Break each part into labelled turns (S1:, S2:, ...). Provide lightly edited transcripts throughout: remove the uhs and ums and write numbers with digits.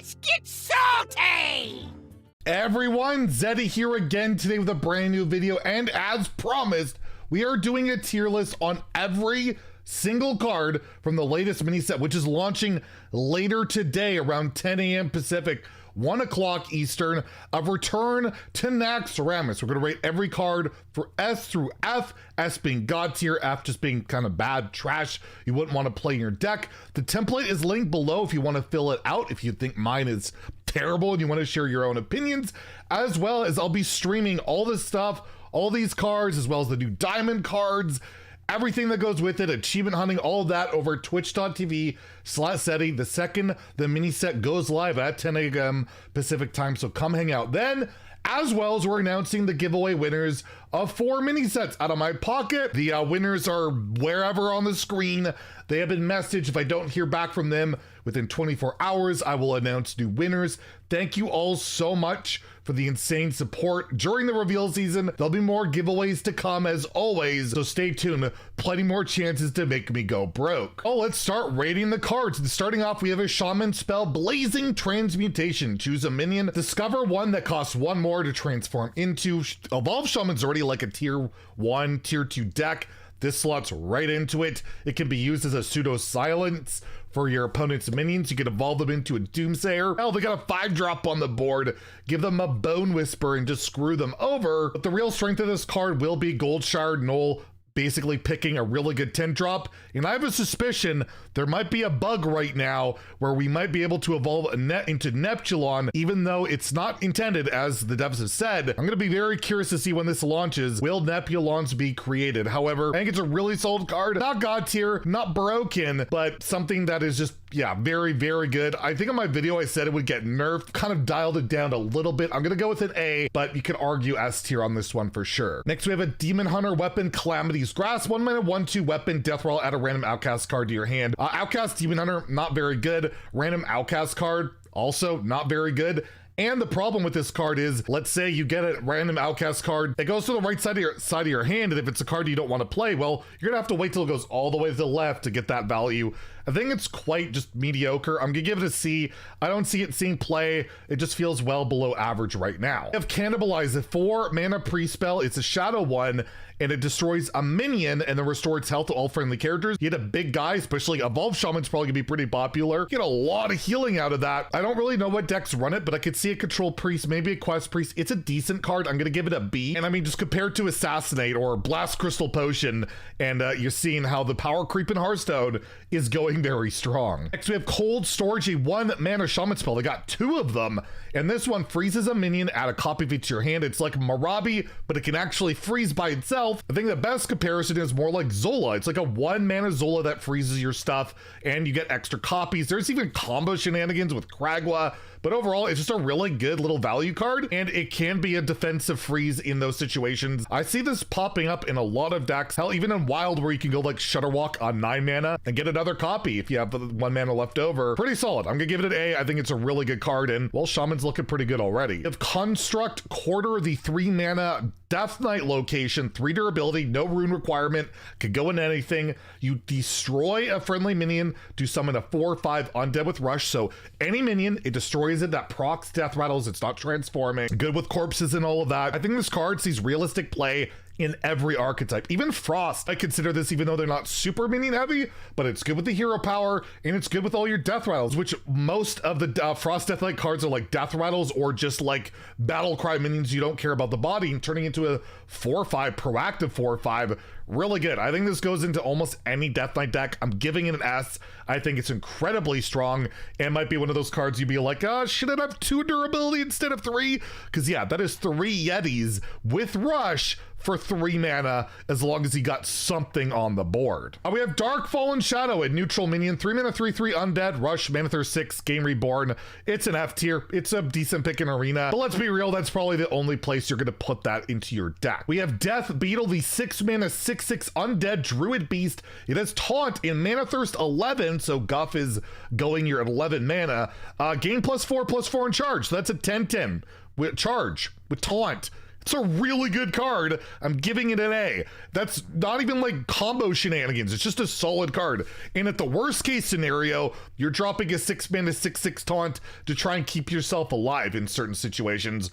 S1: Let's get salty!
S2: Everyone, Zeddy here again today with a brand new video, and as promised, we are doing a tier list on every single card from the latest mini set, which is launching later today around 10 a.m. Pacific, 1 o'clock Eastern, of Return to Naxxramas. We're going to rate every card for S through F, S being God tier, F just being kind of bad, trash, you wouldn't want to play in your deck. The template is linked below if you want to fill it out, if you think mine is terrible and you want to share your own opinions, as well as I'll be streaming all this stuff, all these cards, as well as the new diamond cards, everything that goes with it, achievement hunting, all of that over twitch.tv/Zeddy the second the mini set goes live at 10 a.m. Pacific time. So come hang out then, as well as we're announcing the giveaway winners of 4 mini sets out of my pocket. The winners are wherever on the screen. They have been messaged. If I don't hear back from them within 24 hours, I will announce new winners. Thank you all so much for the insane support during the reveal season. There'll be more giveaways to come as always, so stay tuned. Plenty more chances to make me go broke. Oh, let's start rating the cards. And starting off, we have a Shaman spell, Blazing Transmutation. Choose a minion, discover one that costs 1 more to transform into. Evolved Shaman's already like a tier 1, tier 2 deck. This slots right into it. It can be used as a pseudo silence for your opponent's minions. You can evolve them into a Doomsayer. Hell, they got a 5-drop on the board. Give them a Bone Whisper and just screw them over. But the real strength of this card will be Goldshard Knoll basically picking a really good 10-drop. And I have a suspicion there might be a bug right now where we might be able to evolve into Neptulon, even though it's not intended, as the devs have said. I'm going to be very curious to see when this launches. Will Neptulons be created? However, I think it's a really solid card. Not God tier, not broken, but something that is just, yeah, very, very good. I think in my video I said it would get nerfed, kind of dialed it down a little bit. I'm going to go with an A, but you could argue S tier on this one for sure. Next, we have a Demon Hunter weapon, Calamity's Grasp. 1 mana, 1/2 weapon, death roll, add a random outcast card to your hand. Outcast Demon Hunter, not very good. Random outcast card, also not very good. And the problem with this card is, let's say you get a random outcast card, it goes to the right side of your hand, and if it's a card you don't want to play, well, you're gonna have to wait till it goes all the way to the left to get that value. I think it's quite just mediocre. I'm gonna give it a C. I don't see it seeing play. It just feels well below average right now. We have Cannibalize, a 4 mana pre-spell. It's a shadow one, and it destroys a minion and then restores health to all friendly characters. You get a big guy, especially Evolved Shaman's probably gonna be pretty popular. You get a lot of healing out of that. I don't really know what decks run it, but I could see a Control Priest, maybe a Quest Priest. It's a decent card. I'm gonna give it a B. And I mean, just compared to Assassinate or Blast Crystal Potion, and you're seeing how the power creep in Hearthstone is going very strong. Next, we have Cold Storage, a 1 mana shaman spell. They got 2 of them, and this one freezes a minion, add a copy of it to your hand. It's like Marabi, but it can actually freeze by itself. I think the best comparison is more like Zola. It's like a 1 mana Zola that freezes your stuff, and you get extra copies. There's even combo shenanigans with Kragwa, but overall, it's just a really good little value card, and it can be a defensive freeze in those situations. I see this popping up in a lot of decks. Hell, even in Wild, where you can go like Shutterwalk on 9 mana and get another copy if you have 1 mana left over. Pretty solid. I'm gonna give it an A. I think it's a really good card, and well, Shaman's looking pretty good already. We have Construct Quarter, the 3 mana Death Knight location, 3 durability, no rune requirement, could go in anything. You destroy a friendly minion to summon a 4/5 undead with rush. So any minion, it destroys it, that procs death rattles, it's not transforming. Good with corpses and all of that. I think this card sees realistic play in every archetype. Even Frost, I consider this, even though they're not super minion heavy, but it's good with the hero power, and it's good with all your death rattles, which most of the Frost Death Knight cards are like death rattles or just like battle cry minions you don't care about the body, and turning into a 4/5 proactive 4/5. Really good. I think this goes into almost any Death Knight deck. I'm giving it an S. I think it's incredibly strong, and might be one of those cards you'd be like, should it have 2 durability instead of 3? Because yeah, that is 3 Yetis with rush for 3 mana, as long as he got something on the board. We have Dark Fallen Shadow, a neutral minion, 3 mana, 3/3 undead, rush, mana thirst 6, game reborn. It's an F tier. It's a decent pick in Arena, but let's be real, that's probably the only place you're gonna put that into your deck. We have Death Beetle, the 6 mana, 6/6 undead druid beast. It has taunt in mana thirst 11, so Guff is going your 11 mana. Gain +4/+4 in charge, so that's a 10/10 with charge with taunt. It's a really good card. I'm giving it an A. That's not even like combo shenanigans. It's just a solid card. And at the worst case scenario, you're dropping a 6-mana 6/6 taunt to try and keep yourself alive in certain situations.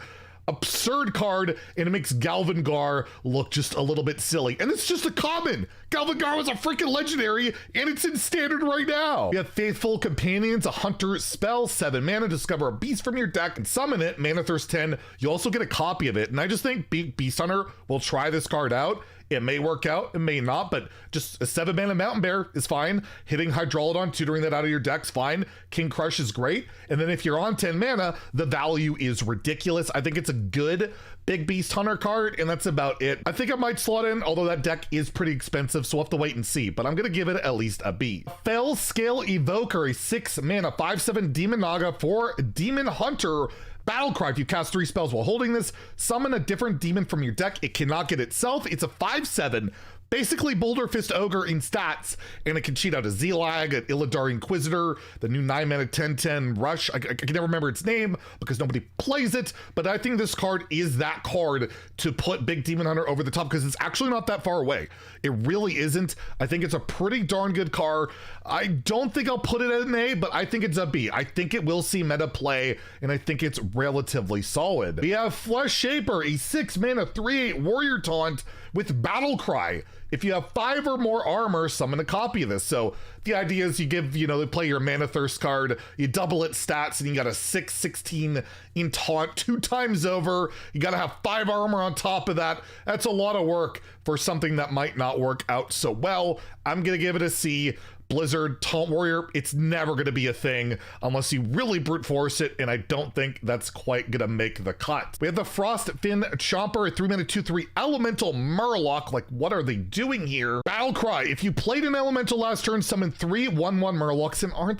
S2: Absurd card, and it makes Galvangar look just a little bit silly. And it's just a common. Galvangar was a freaking legendary, and it's in standard right now. We have Faithful Companions, a hunter spell, 7 mana, discover a beast from your deck and summon it, mana thirst 10. You also get a copy of it, and I just think Beast Hunter will try this card out. It may work out, it may not, but just a 7-mana Mountain Bear is fine. Hitting Hydrolodon, tutoring that out of your deck's fine. King Crush is great. And then if you're on 10 mana, the value is ridiculous. I think it's a good big Beast Hunter card, and that's about it. I think I might slot in, although that deck is pretty expensive, so we'll have to wait and see, but I'm gonna give it at least a B. Fell Scale Evoker, a 6-mana 5/7 Demon Naga for Demon Hunter. Battlecry, if you cast 3 spells while holding this, summon a different demon from your deck. It cannot get itself. It's a 5/7. Basically Boulder Fist Ogre in stats, and it can cheat out a Zelag, an Illidar Inquisitor, the new 9-mana 10/10 Rush. I can never remember its name because nobody plays it, but I think this card is that card to put Big Demon Hunter over the top because it's actually not that far away. It really isn't. I think it's a pretty darn good card. I don't think I'll put it at an A, but I think it's a B. I think it will see meta play, and I think it's relatively solid. We have Flesh Shaper, a 6-mana 3/8 warrior taunt with Battlecry. If you have 5 or more armor, summon a copy of this. So the idea is you give, they play your Mana Thirst card, you double its stats, and you got a 6/16 in taunt 2 times over. You got to have 5 armor on top of that. That's a lot of work for something that might not work out so well. I'm going to give it a C. Blizzard, Taunt Warrior, it's never going to be a thing unless you really brute force it, and I don't think that's quite going to make the cut. We have the Frostfin Chomper, a 3-mana 2/3 Elemental Murloc. Like, what are they doing here? Battlecry, if you played an Elemental last turn, summon 3 1/1 Murlocs, and aren't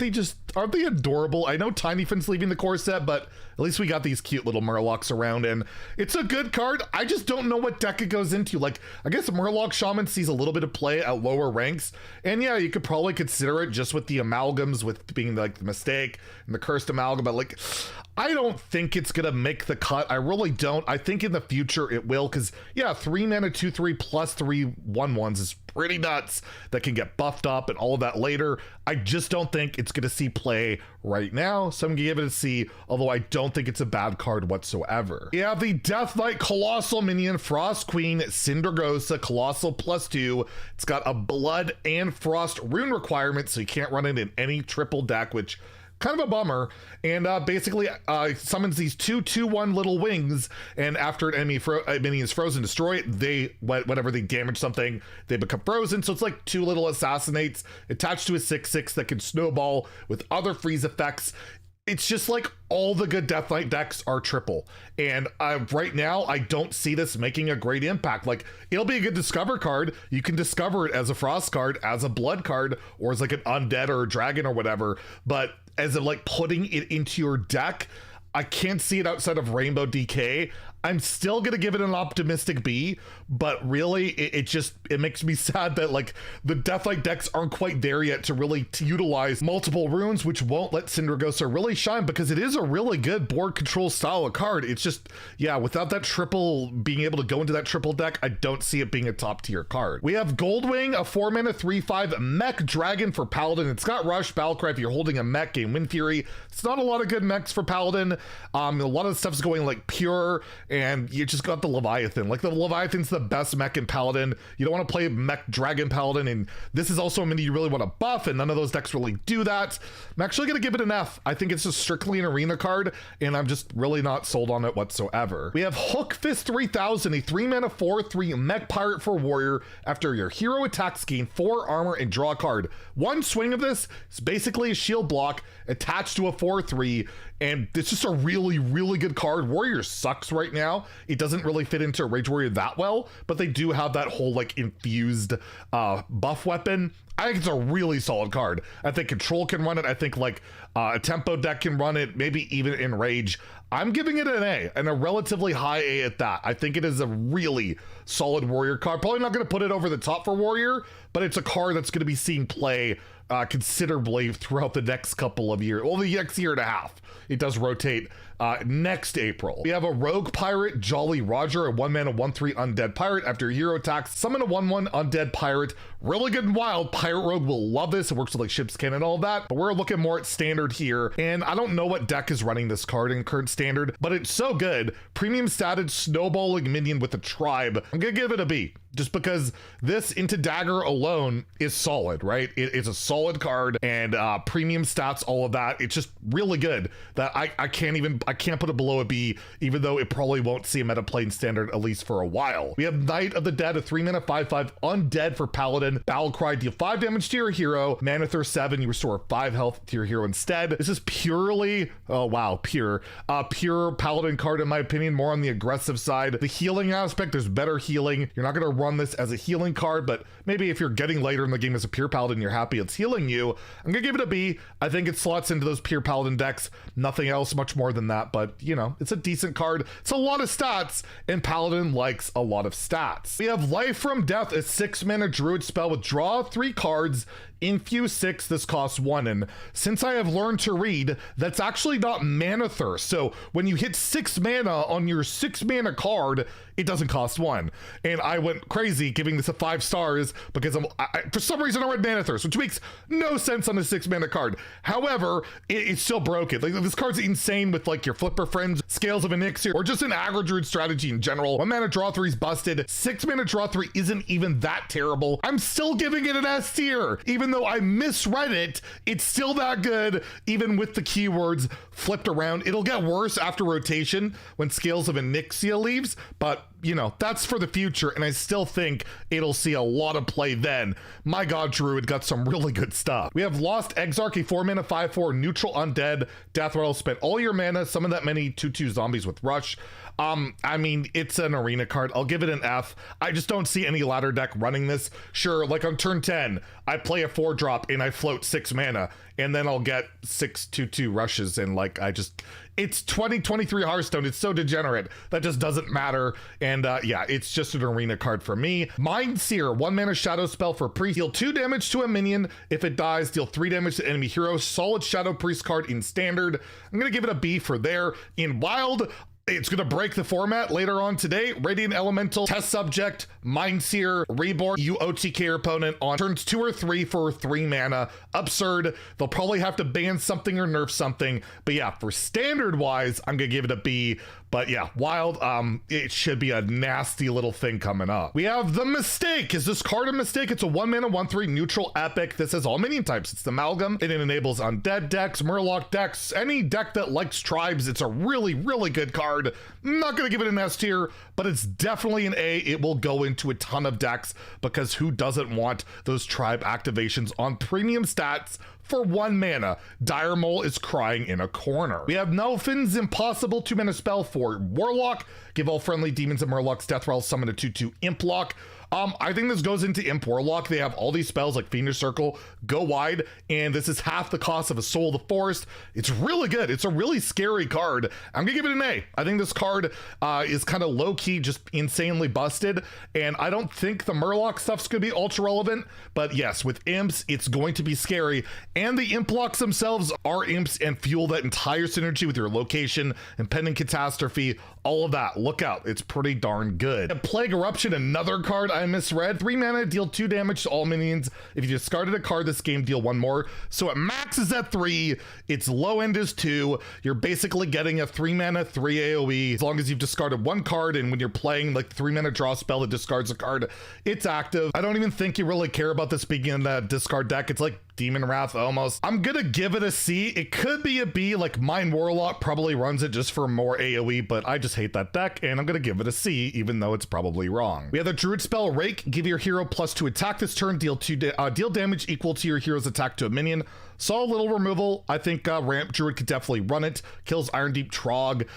S2: they adorable? I know Tiny Fin's leaving the core set, but at least we got these cute little Murlocs around, and it's a good card. I just don't know what deck it goes into. Like, I guess Murloc Shaman sees a little bit of play at lower ranks, and yeah, you could probably consider it just with the amalgams, with being like the Mistake and the Cursed Amalgam, but like, I don't think it's gonna make the cut. I really don't. I think in the future it will, because yeah, 3-mana 2/3 plus 3 1/1s is pretty nuts. That can get buffed up and all of that later. I just don't think it's gonna see play right now, so I'm gonna give it a C, although I don't think it's a bad card whatsoever. We have the Death Knight Colossal Minion, Frost Queen, Cindergosa, Colossal +2. It's got a Blood and Frost rune requirement, so you can't run it in any triple deck, which kind of a bummer. And basically summons these 2/2/1 little wings, and after an enemy minion is frozen, destroy it. Whenever they damage something, they become frozen. So it's like 2 little assassinates attached to a 6/6 that can snowball with other freeze effects. It's just like all the good Death Knight decks are triple, and right now I don't see this making a great impact. Like, it'll be a good discover card. You can discover it as a Frost card, as a Blood card, or as like an Undead or a Dragon or whatever, but as of like putting it into your deck, I can't see it outside of Rainbow DK. I'm still gonna give it an optimistic B, but really it makes me sad that like the Death Knight decks aren't quite there yet to really utilize multiple runes, which won't let Cindergosa really shine, because it is a really good board control style of card. It's just, yeah, without that triple, being able to go into that triple deck, I don't see it being a top tier card. We have Goldwing, a 4-mana 3/5 mech dragon for Paladin. It's got Rush, Battlecry if you're holding a mech, gain Wind Fury. It's not a lot of good mechs for Paladin. A lot of the stuff's going like pure, and you just got the Leviathan. Like, the Leviathan's the best mech in Paladin. You don't want to play mech dragon Paladin, and this is also a mini you really want to buff, and none of those decks really do that. I'm actually going to give it an F. I think it's just strictly an arena card, and I'm just really not sold on it whatsoever. We have Hook Fist 3000, a 3-mana 4/3 mech pirate for warrior. After your hero attacks, gain 4 armor and draw a card. One swing of this is basically a shield block attached to a 4/3, and it's just a really, really good card. Warrior sucks right now. It doesn't really fit into Rage Warrior that well, but they do have that whole like infused buff weapon. I think it's a really solid card. I think Control can run it. I think like a Tempo deck can run it, maybe even in Rage. I'm giving it an A, and a relatively high A at that. I think it is a really solid warrior card. Probably not going to put it over the top for warrior, but it's a card that's going to be seeing play considerably throughout the next couple of years. Well, the next year and a half. It does rotate next April. We have a Rogue Pirate, Jolly Roger, a 1-mana 1/3 undead pirate. After your hero attacks, summon a 1/1 undead pirate. Really good and wild. Pirate Rogue will love this. It works with like ship's cannon and all that, but we're looking more at standard here. And I don't know what deck is running this card in current standard, but it's so good. Premium statted snowballing minion with a tribe. I'm gonna give it a B, just because this into dagger alone is solid, right? It's a solid card, and premium stats, all of that. It's just really good that I can't put it below a B, even though it probably won't see a meta play in standard at least for a while. We have Knight of the Dead, a 3-mana 5/5 undead for Paladin. Battle Cry, deal 5 damage to your hero. Mana Thirst 7, you restore 5 health to your hero instead. This is purely, oh wow, pure Paladin card in my opinion, more on the aggressive side. The healing aspect, there's better healing. You're not gonna run this as a healing card, but maybe if you're getting later in the game as a pure Paladin, you're happy it's healing you. I'm gonna give it a B. I think it slots into those pure Paladin decks. Nothing else much more than that, but you know, it's a decent card. It's a lot of stats, and Paladin likes a lot of stats. We have Life from Death, a 6-mana druid spell with draw 3 cards, infuse 6, this costs 1, and since I have learned to read, that's actually not mana thirst. So when you hit 6 mana on your 6-mana card, it doesn't cost 1. And I went crazy giving this a 5 stars because for some reason I read mana thirst, which makes no sense on a 6-mana card. However, it's still broken. Like, this card's insane with like your Flipper Friends, Scales of Elixir, or just an aggro druid strategy in general. 1 mana draw 3 is busted. 6 mana draw 3 isn't even that terrible. I'm still giving it an S tier. Even though I misread it, it's still that good, even with the keywords flipped around. It'll get worse after rotation when Scales of Elixir leaves, but you know, that's for the future, and I still think it'll see a lot of play then. My god, Druid got some really good stuff. We have Lost Exarch, a 4-mana 5/4 neutral undead. Death Rattle, spend all your mana, summon that many 2/2 zombies with Rush. I mean, it's an arena card. I'll give it an F. I just don't see any ladder deck running this. Sure, like on turn 10, I play a 4-drop and I float 6 mana, and then I'll get 6 2/2 rushes, and like, it's 2023 Hearthstone. It's so degenerate. That just doesn't matter. And yeah, it's just an arena card for me. Mind Seer, 1-mana shadow spell for priest. Deal 2 damage to a minion. If it dies, deal 3 damage to enemy hero. Solid shadow priest card in standard. I'm gonna give it a B for there. In wild, it's going to break the format later on today. Radiant Elemental, Test Subject, Mind Seer, Reborn. You OTK your opponent on turns 2 or 3 for 3 mana. Absurd. They'll probably have to ban something or nerf something. But yeah, for standard wise, I'm going to give it a B. But yeah, wild, it should be a nasty little thing coming up. We have the Mistake. Is this card a mistake? It's a 1-mana 1/3 neutral epic. This has all minion types. It's the Amalgam, and it enables undead decks, Murloc decks, any deck that likes tribes. It's a really, really good card. I'm not gonna give it an S tier, but it's definitely an A. It will go into a ton of decks because who doesn't want those tribe activations on premium stats for 1 mana? Dire Mole is crying in a corner. We have Nelfin's Impossible 2-mana spell for Warlock. Give all friendly demons and Murlocs Death Rattle, summon a 2/2 Imp Lock. I think this goes into Imp Warlock. They have all these spells like Fiendish Circle, Go Wide, and this is half the cost of a Soul of the Forest. It's really good. It's a really scary card. I'm gonna give it an A. I think this card is kind of low-key, just insanely busted, and I don't think the Murloc stuff's gonna be ultra relevant, but yes, with imps, it's going to be scary, and the Imp Locks themselves are imps and fuel that entire synergy with your location, impending catastrophe, all of that. Look out, it's pretty darn good. Plague Eruption, another card I misread. 3 mana, deal 2 damage to all minions. If you discarded a card this game, deal 1 more. So it maxes at 3. Its low end is 2. You're basically getting a 3 mana, 3 AoE. As long as you've discarded 1 card, and when you're playing like 3 mana draw spell that discards a card, it's active. I don't even think you really care about this being in the discard deck. It's like Demon Wrath almost. I'm gonna give it a C. It could be a B, like Mind Warlock probably runs it just for more AoE, but I just hate that deck, and I'm gonna give it a C, even though it's probably wrong. We have the Druid spell Rake. Give your hero +2 attack this turn. Deal damage equal to your hero's attack to a minion. Saw a little removal. I think Ramp Druid could definitely run it. Kills Iron Deep Trog.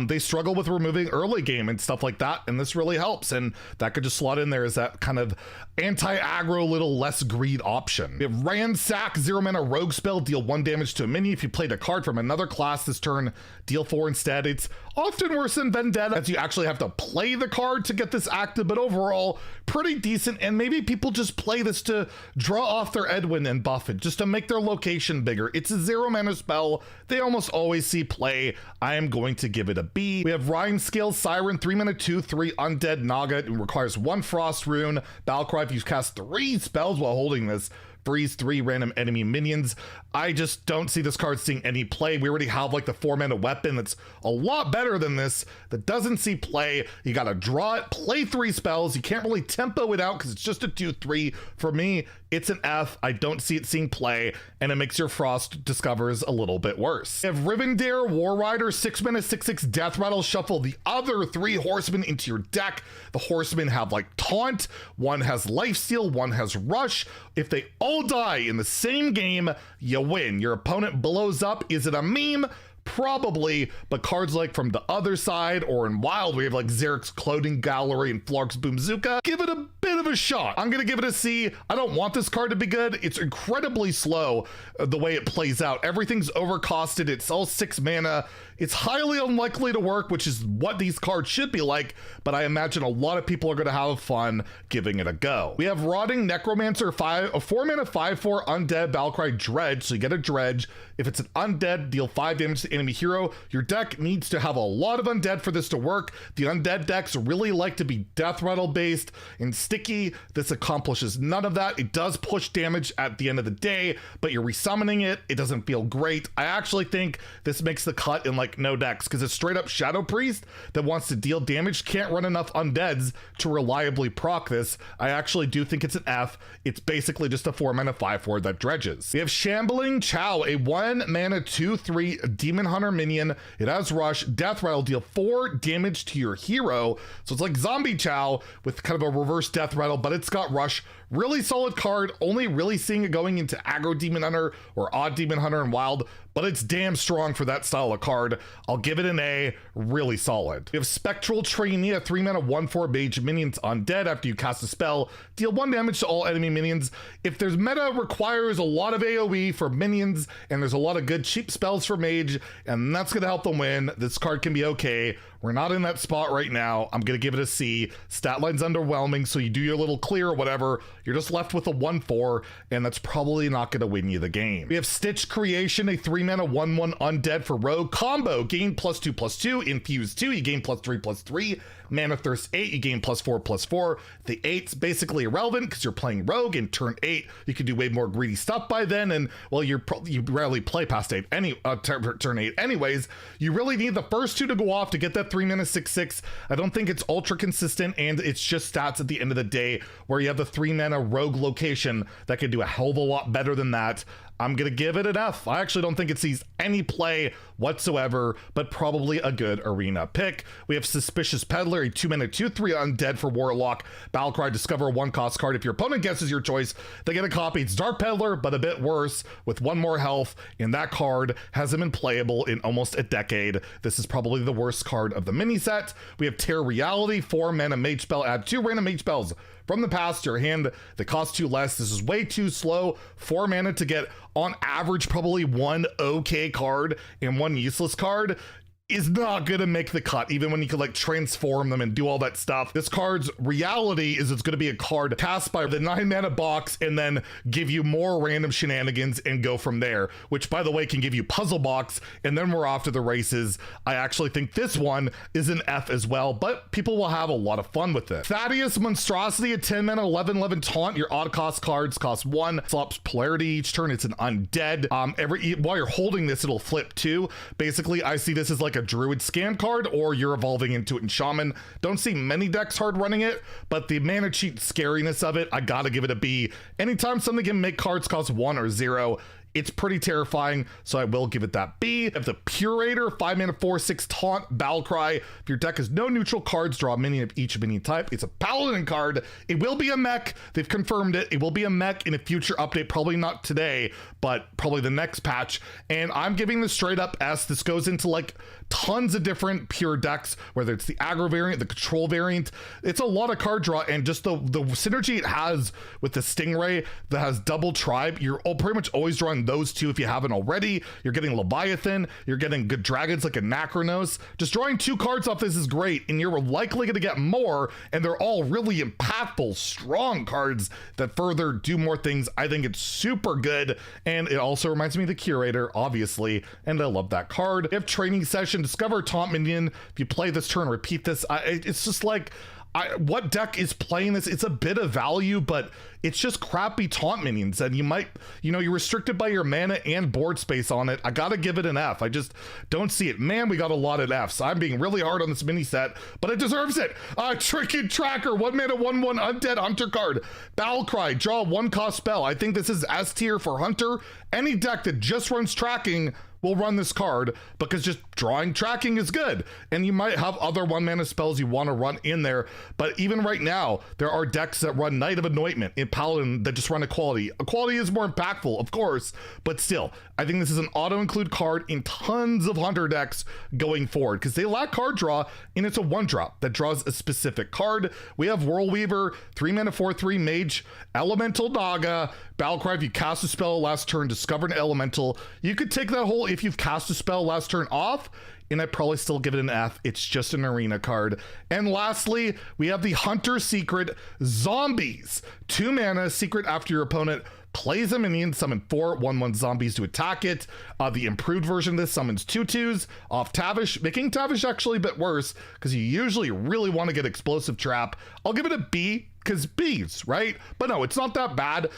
S2: They struggle with removing early game and stuff like that, and this really helps, and that could just slot in there as that kind of anti-aggro, little less greed option. We have Ransack, 0 mana rogue spell, deal 1 damage to a minion. If you played a card from another class this turn, deal 4 instead. It's often worse than Vendetta, as you actually have to play the card to get this active, but overall, pretty decent, and maybe people just play this to draw off their Edwin and buff it, just to make their location bigger. It's a 0 mana spell. They almost always see play. I am going to give it a B. We have Rhyme Scale Siren, 3 mana 2/3 Undead Naga. It requires 1 Frost Rune. Battlecry, if you cast 3 spells while holding this, freeze 3 random enemy minions. I just don't see this card seeing any play. We already have like the 4 mana weapon that's a lot better than this that doesn't see play. You gotta draw it, play 3 spells. You can't really tempo it out because it's just a 2/3. For me, it's an F. I don't see it seeing play, and it makes your Frost Discovers a little bit worse. You have Rivendare War Rider, 6 mana 6/6 Death Rattle. Shuffle the other 3 horsemen into your deck. The horsemen have like Taunt, one has Lifesteal, one has Rush. If they all die in the same game, you win. Your opponent blows up. Is it a meme? Probably, but cards like from the other side or in Wild, we have like Zarek's Clothing Gallery and Flark's Boomzooka. Give it a bit of a shot. I'm gonna give it a C. I don't want this card to be good. It's incredibly slow the way it plays out. Everything's overcosted. It's all 6 mana. It's highly unlikely to work, which is what these cards should be like, but I imagine a lot of people are gonna have fun giving it a go. We have Rotting Necromancer, a 4 mana 5/4 Undead Battlecry Dredge, so you get a Dredge. If it's an undead, deal 5 damage to enemy hero. Your deck needs to have a lot of undead for this to work. The undead decks really like to be Death Rattle based and sticky. This accomplishes none of that. It does push damage at the end of the day, but you're resummoning it. It doesn't feel great. I actually think this makes the cut in like no decks, because a straight up Shadow Priest that wants to deal damage can't run enough undeads to reliably proc this. I actually do think it's an F. It's basically just a 4 mana 5/4 that dredges. We have Shambling Chow, a 1 mana 2/3 Demon Hunter minion. It has Rush. Death Rattle, deal 4 damage to your hero. So it's like Zombie Chow with kind of a reverse Death Rattle, but it's got Rush. Really solid card. Only really seeing it going into Aggro Demon Hunter or Odd Demon Hunter and Wild, but it's damn strong for that style of card. I'll give it an A. Really solid. We have Spectral Trainee, a 3 mana 1/4 mage. Minions undead. After you cast a spell, deal 1 damage to all enemy minions. If there's meta requires a lot of AoE for minions, and there's a lot of good cheap spells for mage, and that's going to help them win, this card can be okay. We're not in that spot right now. I'm going to give it a C. Stat line's underwhelming, so you do your little clear or whatever. You're just left with a 1/4, and that's probably not going to win you the game. We have Stitch Creation, a 3 mana 1/1 undead for rogue. Combo, gain +2/+2. Infuse 2, you gain +3/+3. Mana Thirst 8, you gain +4/+4. The 8's basically irrelevant because you're playing rogue, and turn 8, you can do way more greedy stuff by then, and well, you rarely play past 8 turn 8 anyways. You really need the first 2 to go off to get that 3 mana 6/6. I don't think it's ultra consistent, and it's just stats at the end of the day where you have the 3 mana rogue location that could do a hell of a lot better than that. I'm gonna give it an F. I actually don't think it sees any play whatsoever, but probably a good arena pick. We have Suspicious Peddler, a 2 mana 2/3 undead for Warlock. Battlecry, discover a 1-cost card. If your opponent guesses your choice, they get a copy. It's Dark Peddler, but a bit worse with 1 more health, and that card hasn't been playable in almost a decade. This is probably the worst card of the mini set. We have Tear Reality, 4 mana mage spell. Add 2 random mage spells from the past to your hand that cost 2 less. This is way too slow. 4 mana to get, on average, probably 1 okay card and 1 useless card is not gonna make the cut, even when you could like transform them and do all that stuff. This card's reality is it's gonna be a card cast by the 9 mana box and then give you more random shenanigans and go from there, which by the way can give you puzzle box, and then we're off to the races. I actually think this one is an F as well, but people will have a lot of fun with it. Thaddeus Monstrosity, a 10 mana 11/11 taunt. Your odd cost cards cost 1, flops polarity each turn. It's an undead. While you're holding this, it'll flip too. Basically, I see this as like a druid scam card, or you're evolving into it in shaman. Don't see many decks hard running it, but the mana cheat scariness of it, I gotta give it a B. Anytime something can make cards cost 1 or 0, it's pretty terrifying, so I will give it that B. If the Curator, 5 mana, 4/6 taunt, Battlecry. If your deck has no neutral cards, draw a minion of each minion type. It's a Paladin card. It will be a mech. They've confirmed it. It will be a mech in a future update, probably not today, but probably the next patch. And I'm giving this straight up S. This goes into like tons of different pure decks, whether it's the aggro variant, the control variant. It's a lot of card draw, and just the synergy it has with the Stingray that has double tribe. You're pretty much always drawing those two if you haven't already. You're getting Leviathan, you're getting good dragons like a Naxxramas. Just drawing 2 cards off this is great, and you're likely going to get more, and they're all really impactful, strong cards that further do more things. I think it's super good, and it also reminds me of the Curator, obviously, and I love that card. If Training Session, discover Taunt Minion. If you play this turn, repeat this. It's just like, what deck is playing this? It's a bit of value, but it's just crappy taunt minions, and you might, you're restricted by your mana and board space on it. I gotta give it an F. I just don't see it. Man, we got a lot of Fs. I'm being really hard on this mini set, but it deserves it. Trinket Tracker, 1 mana, 1/1 undead hunter card. Battlecry, draw a 1-cost spell. I think this is S tier for hunter. Any deck that just runs tracking will run this card, because just drawing tracking is good, and you might have other 1 mana spells you want to run in there. But even right now, there are decks that run Knight of Anointment in Paladin that just run Equality. Equality is more impactful, of course, but still, I think this is an auto-include card in tons of hunter decks going forward, because they lack card draw, and it's a 1-drop that draws a specific card. We have Whirlweaver, 3 mana, 4/3 mage, Elemental Naga, Battlecry. If you cast a spell last turn, discover an elemental. You could take that whole if you've cast a spell last turn off, and I'd probably still give it an F. It's just an arena card. And lastly, we have the Hunter Secret Zombies. 2 mana, secret after your opponent plays a minion, summon 4 1/1 zombies to attack it. The improved version of this summons 2/2s off Tavish, making Tavish actually a bit worse, because you usually really want to get Explosive Trap. I'll give it a B, because B's, right? But no, it's not that bad.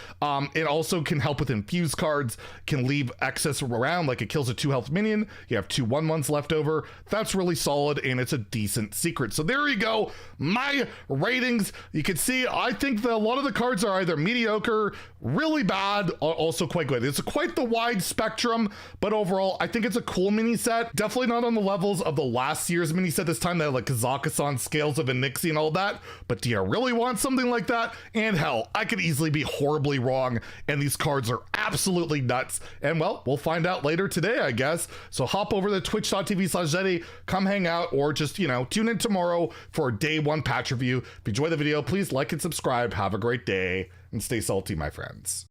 S2: It also can help with infused cards, can leave excess around, like it kills a 2-health minion. You have 2 1/1s left over. That's really solid, and it's a decent secret. So there you go, my ratings. You can see, I think that a lot of the cards are either mediocre, really bad, or also quite good. It's quite the wide spectrum, but overall, I think it's a cool mini set. Definitely not on the levels of the last year's mini set this time, that like Kazakhstan, Scales of Anixi and all that. But do you really want something like that? And hell, I could easily be horribly wrong, and these cards are absolutely nuts. And well, we'll find out later today, I guess. So hop over to twitch.tv/Zeddy, come hang out, or just, tune in tomorrow for a day 1 patch review. If you enjoyed the video, please like and subscribe. Have a great day, and stay salty, my friends.